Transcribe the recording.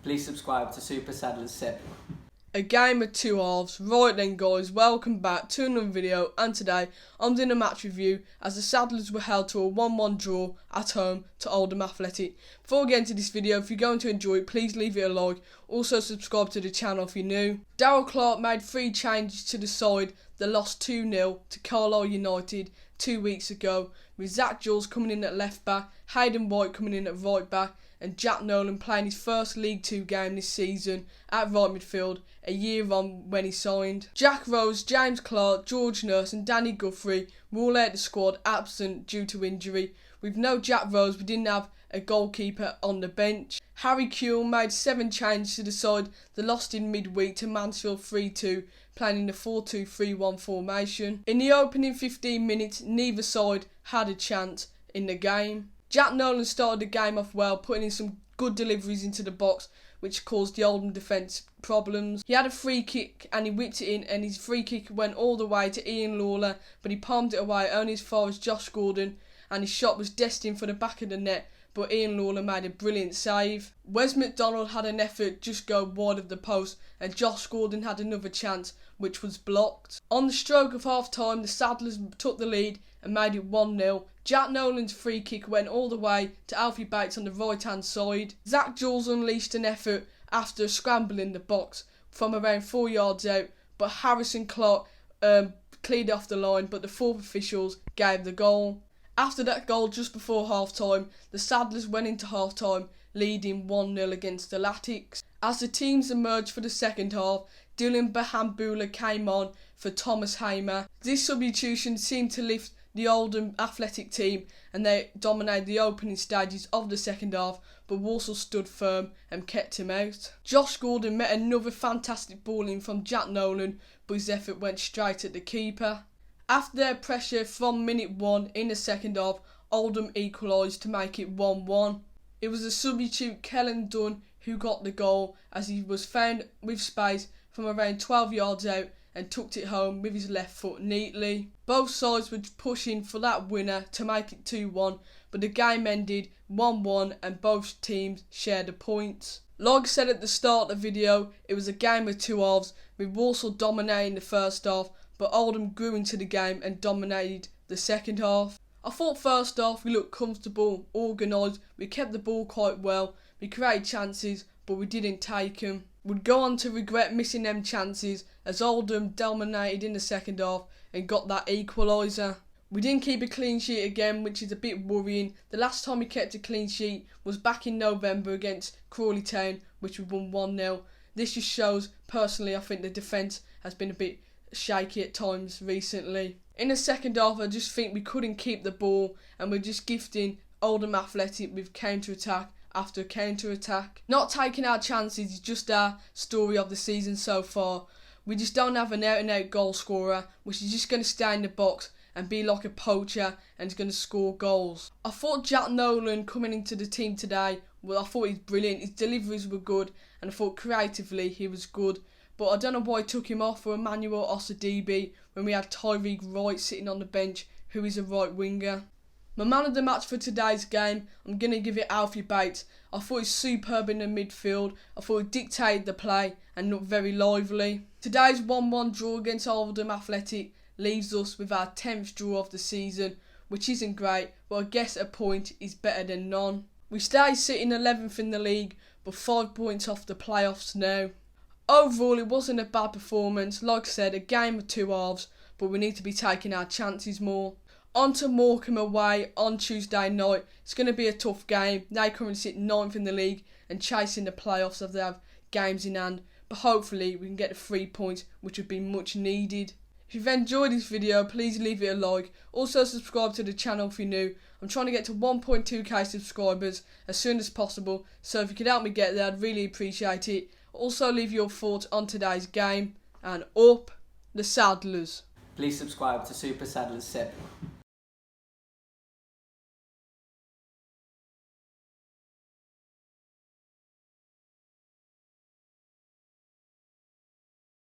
Please subscribe to Super Saddlers Sip. A game of two halves. Right then guys, welcome back to another video, and today I'm doing a match review as the Saddlers were held to a 1-1 draw at home to Oldham Athletic. Before we get into this video, if you're going to enjoy it, please leave it a like. Also subscribe to the channel if you're new. Darryl Clark made 3 changes to the side that lost 2-0 to Carlisle United 2 weeks ago, with Zach Jules coming in at left back, Hayden White coming in at right back, and Jack Nolan playing his first League 2 game this season at right midfield, a year on when he signed. Jack Rose, James Clark, George Nurse and Danny Guthrie were all out the squad absent due to injury. With no Jack Rose, we didn't have a goalkeeper on the bench. Harry Kuehl made 7 changes to the side that lost in midweek to Mansfield 3-2, playing in the 4-2-3-1 formation. In the opening 15 minutes, neither side had a chance in the game. Jack Nolan started the game off well, putting in some good deliveries into the box, which caused the Oldham defence problems. He had a free kick and he whipped it in, and his free kick went all the way to Ian Lawler, but he palmed it away only as far as Josh Gordon, and his shot was destined for the back of the net, but Ian Lawler made a brilliant save. Wes McDonald had an effort just go wide of the post, and Josh Gordon had another chance which was blocked. On the stroke of half time, the Saddlers took the lead and made it 1-0. Jack Nolan's free kick went all the way to Alfie Bates on the right hand side. Zach Jules unleashed an effort after a scramble in the box from around 4 yards out, but Harrison Clark cleared off the line, but the 4th officials gave the goal. After that goal just before half time, the Saddlers went into half time leading 1-0 against the Latics. As the teams emerged for the second half, Dylan Bahambula came on for Thomas Hamer. This substitution seemed to lift the Oldham Athletic team, and they dominated the opening stages of the second half, but Walsall stood firm and kept him out. Josh Gordon met another fantastic ball in from Jack Nolan, but his effort went straight at the keeper. After their pressure from minute 1 in the second half, Oldham equalised to make it 1-1. It was the substitute Kellen Dunn who got the goal, as he was found with space from around 12 yards out and tucked it home with his left foot neatly. Both sides were pushing for that winner to make it 2-1, but the game ended 1-1 and both teams shared the points. Like I said at the start of the video, it was a game of two halves, with Walsall dominating the first half, but Oldham grew into the game and dominated the second half. I thought first half we looked comfortable, organised, we kept the ball quite well, we created chances but we didn't take them. We'd go on to regret missing them chances as Oldham dominated in the second half and got that equaliser. We didn't keep a clean sheet again, which is a bit worrying. The last time we kept a clean sheet was back in November against Crawley Town, which we won 1-0. This just shows, personally, I think the defence has been a bit shaky at times recently. In the second half, I just think we couldn't keep the ball and we're just gifting Oldham Athletic with counter-attack after counter-attack. Not taking our chances is just our story of the season so far. We just don't have an out-and-out goal scorer, which is just going to stay in the box and be like a poacher and is going to score goals. I thought Jack Nolan coming into the team today, well, I thought he's brilliant. His deliveries were good and I thought creatively he was good. But I don't know why I took him off for Emmanuel Osadibe when we had Tyreek Wright sitting on the bench, who is a right winger. My man of the match for today's game, I'm going to give it Alfie Bates. I thought he was superb in the midfield. I thought he dictated the play and looked very lively. Today's 1-1 draw against Oldham Athletic leaves us with our 10th draw of the season, which isn't great, but I guess a point is better than none. We stay sitting 11th in the league, but 5 points off the playoffs now. Overall, it wasn't a bad performance. Like I said, a game of two halves, but we need to be taking our chances more. On to Morecambe away on Tuesday night. It's going to be a tough game. They currently sit 9th in the league and chasing the playoffs as they have games in hand. But hopefully we can get the 3 points, which would be much needed. If you've enjoyed this video, please leave it a like. Also subscribe to the channel if you're new. I'm trying to get to 1.2k subscribers as soon as possible, so if you could help me get there, I'd really appreciate it. Also leave your thoughts on today's game, and up the Saddlers. Please subscribe to Super Saddlers Sip.